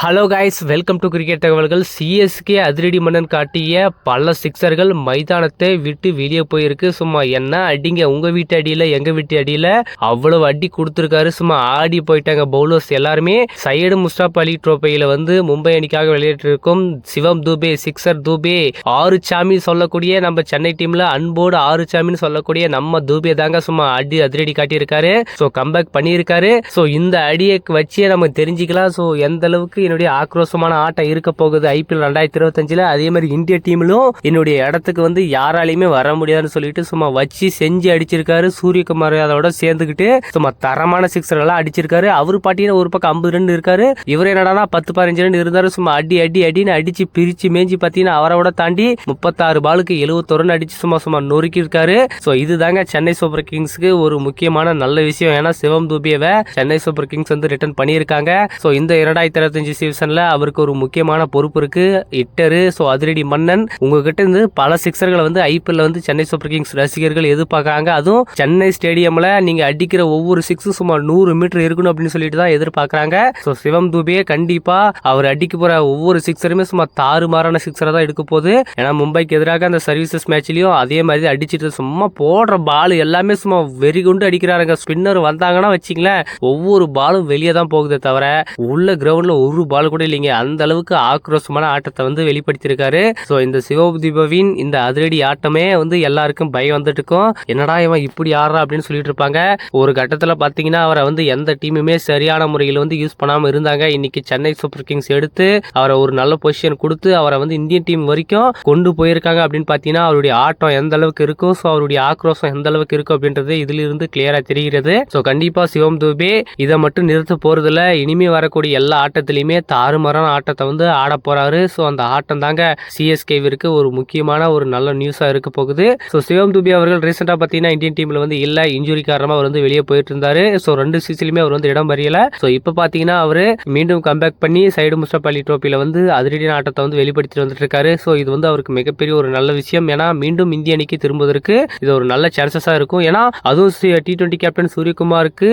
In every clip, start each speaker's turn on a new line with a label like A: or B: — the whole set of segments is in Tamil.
A: Hello guys, welcome to cricket தகவல்கள். சிஎஸ்கே அதிரடி மன்னன் காட்டிய பல சிக்ஸர்கள் மைதானத்தை விட்டு வெளியே போயிருக்கு. சும்மா என்ன அடிங்க, உங்க வீட்டு அடியில் எங்க வீட்டு அடியில் அவ்வளவு அடி கொடுத்துருக்காரு. சும்மா ஆடி போயிட்டாங்க பவுலர்ஸ் எல்லாருமே. சையடு முஸ்டாப் அலி ட்ரோஃபையில் மும்பை அணிக்காக விளையாட்டிருக்கும் சிவம் துபே, சிக்ஸர் துபே, ஆறு சாமி சொல்லக்கூடிய நம்ம சென்னை டீம்ல அன்போடு ஆறு சாமின்னு சொல்லக்கூடிய நம்ம துபே தாங்க சும்மா அதிரடி காட்டியிருக்காரு. ஸோ கம்பேக் பண்ணியிருக்காரு. ஸோ இந்த அடியை வச்சே நம்ம தெரிஞ்சுக்கலாம் ஸோ எந்த அளவுக்கு என்னுடைய ஆக்ரோஷமான ஆட்டம் இருக்க போகுது ஐபிஎல் 2025. அதே மாதிரி இந்திய டீம்லும் என்னுடைய இடத்துக்கு யாராலையுமே வர முடியாதுன்னு சொல்லிட்டு சும்மா வச்சு செஞ்சு அடிச்சிருக்காரு. சூரியகுமார் யாதவோட சேர்ந்துக்கிட்டு சும்மா தரமான சிக்ஸர்கள்லாம் அடிச்சிருக்காரு. அவரு பாத்தீங்கன்னா ஒரு பக்கம் 50 ரன் இருக்காரு, இவரே என்னடா 10-15 ரன் இருந்தாரு. சும்மா அடின்னு அடிச்சு பிரிச்சு மேஞ்சி பாத்தீங்கன்னா அவரோட தாண்டி 36 பாலுக்கு 71 ரன் அடிச்சு சும்மா நொறுக்கி இருக்காரு. ஸோ இதுதாங்க சென்னை சூப்பர் கிங்ஸ்க்கு ஒரு முக்கியமான நல்ல விஷயம். ஏன்னா சிவம் துபேவை சென்னை சூப்பர் கிங்ஸ் ரிட்டர்ன் பண்ணியிருக்காங்க. ஸோ இந்த 2025 சீசன்ல அவருக்கு ஒரு முக்கியமான பொறுப்பு இருக்கு. ஹிட்டரு, ஸோ அதிரடி மன்னன். உங்ககிட்ட இருந்து பல சிக்ஸர்களை ஐபிஎல் சென்னை சூப்பர் கிங்ஸ் ரசிகர்கள் எதிர்பார்க்கறாங்க. அதுவும் சென்னை ஸ்டேடியம்ல நீங்க அடிக்கிற ஒவ்வொரு சிக்ஸும் சுமார் 100 மீட்டர் இருக்கணும் அப்படின்னு சொல்லிட்டு தான் எதிர்பார்க்கறாங்க. ஸோ சிவம் துபே கண்டிப்பா அவர் அடிக்க போற ஒவ்வொரு சிக்ஸருமே சும்மா தாறுமாறான சிக்ஸரை தான் எடுக்க போகுது. ஏன்னா மும்பைக்கு எதிராக அந்த சர்வீசஸ் மேட்ச்லயும் அதே மாதிரி அடிச்சிட்டு சும்மா போடுற பால் எல்லாமே சும்மா வெறி கொண்டு அடிக்கிறாருங்க. ஸ்பின்னர் வந்தாங்கன்னா வச்சிங்களேன் ஒவ்வொரு பாலும் வெளியே தான் போகுதே தவிர உள்ள கிரவுண்ட்ல ஒரு பால் கூட இல்லைங்க. அந்த அளவுக்கு ஆக்ரோஷமான ஆட்டத்தை வெளிப்படுத்தியிருக்காரு. ஸோ இந்த சிவதீபவின் இந்த அதிரடி ஆட்டமே எல்லாருக்கும் பயம் வந்துட்டு இருக்கும். என்னடா இவன் இப்படி ஆடுறா அப்படின்னு சொல்லிட்டு இருப்பாங்க. ஒரு கட்டத்தில் பார்த்தீங்கன்னா அவரை எந்த டீமுமே சரியான முறையில் யூஸ் பண்ணாமல் இருந்தாங்க. இன்னைக்கு சென்னை சூப்பர் கிங்ஸ் எடுத்து அவரை ஒரு நல்ல பொசிஷன் கொடுத்து அவரை இந்தியன் டீம் வரைக்கும் கொண்டு போயிருக்காங்க. அப்படின்னு பார்த்தீங்கன்னா அவருடைய ஆட்டம் எந்த அளவுக்கு இருக்கும், ஸோ அவருடைய ஆக்ரோஷம் எந்த அளவுக்கு இருக்கும் அப்படின்றது இதிலிருந்து கிளியரா தெரிகிறது. ஸோ கண்டிப்பா சிவம் துபே இதை மட்டும் நிறுத்த போறதுல இனிமே வரக்கூடிய எல்லா ஆட்டத்திலையுமே தாறுமாறான ஆட்டத்தை ஆட போறாரு. ஸோ அந்த ஆட்டம் தாங்க சிஎஸ்கேவிற்கு ஒரு முக்கியமான ஒரு நல்ல நியூஸா இருக்க போகுது. ஸோ சிவம் துபே அவர்கள் ரீசெண்டா பார்த்தீங்கன்னா இந்தியன் டீம்ல இல்ல இன்ஜுரி காரணமா அவர் வெளியே போயிட்டு இருந்தாரு. ஸோ 2 சீசன்லயுமே அவர் இடம் வரையல. ஸோ இப்போ பார்த்தீங்கன்னா அவரு மீண்டும் கம்பேக் பண்ணி சைடு முஸ்டாப் அலி ட்ரோஃபில அதிரடியான ஆட்டத்தை வெளிப்படுத்திட்டு வந்துட்டு இருக்காரு. ஸோ இது அவருக்கு மிகப்பெரிய ஒரு நல்ல விஷயம். ஏன்னா மீண்டும் இந்திய அணிக்கு திரும்புவதற்கு இது ஒரு நல்ல சான்சஸா இருக்கும். ஏன்னா அதுவும் T20 கேப்டன் சூரியகுமாருக்கு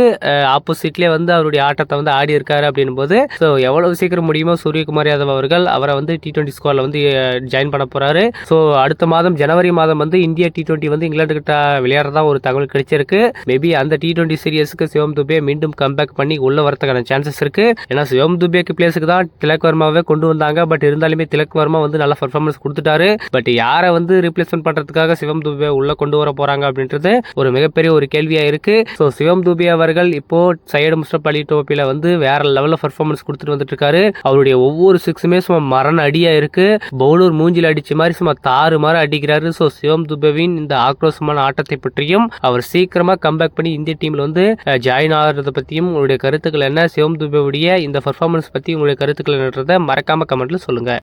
A: ஆப்போசிட்லேயே அவருடைய ஆட்டத்தை ஆடி இருக்காரு அப்படின் போது ஸோ எவ்வளவு சீக்கிரம் முடியுமோ சூரியகுமார் யாதவ் அவர்கள் அவரை T20 ஸ்குவாட்ல ஜாயின் பண்ண போறாரு. ஸோ அடுத்த மாதம் ஜனவரி மாதம் இந்தியா T20 இங்கிலாந்து கிட்ட விளையாடுறதா ஒரு தகவல் கிடைச்சிருக்கு. மேபி அந்த T20 சீரியஸ்க்கு சிவம் துபே மீண்டும் கம்பேக் பண்ணி உள்ள வரதுக்கான சான்சஸ் இருக்கு. ஏன்னா சிவம் துபேக்கு பிளேஸுக்கு தான் திலக் வர்மாவே கொண்டு வந்தாங்க. பட் இருந்தாலுமே திலக் வர்மா நல்ல பர்ஃபார்மன்ஸ் கொடுத்துட்டாரு. பட் யாரை ரீப்ளேஸ்மெண்ட் பண்றதுக்காக சிவம் துபே உள்ள கொண்டு வர போறாங்க அப்படின்றது ஒரு மிகப்பெரிய ஒரு கேள்வியா இருக்கு. ஸோ சிவம் துபே அவர்கள் இப்போ சையடு முஸ்டாப் அலி ட்ரோஃபில வேற லெவல்ல பர்ஃபார்மன்ஸ் கொடுத்துட்டு வந்துட்டு இருக்காரு. அவருடைய ஒவ்வொரு சிக்ஸுமே சும்மா மரண அடியா இருக்கு. பவுலர் மூஞ்சில அடிச்ச மாதிரி சும்மா தாறுமாற அடிக்கிறாரு. ஸோ சிவம் துபேவின் இந்த ஆக்ரோஷமான ஆட்டத்தை பற்றியும் அவர் சீக்கிரமா கம்பேக் பண்ணி இந்திய டீம்ல ஜாயின் ஆகிறத பத்தியும் உங்களுடைய கருத்துக்கள் என்ன, சிவம் துபேவுடைய இந்த பர்ஃபார்மன்ஸ் பத்தி உங்களுடைய கருத்துக்கள் என்னன்றதை மறக்காம கமெண்ட்ல சொல்லுங்க.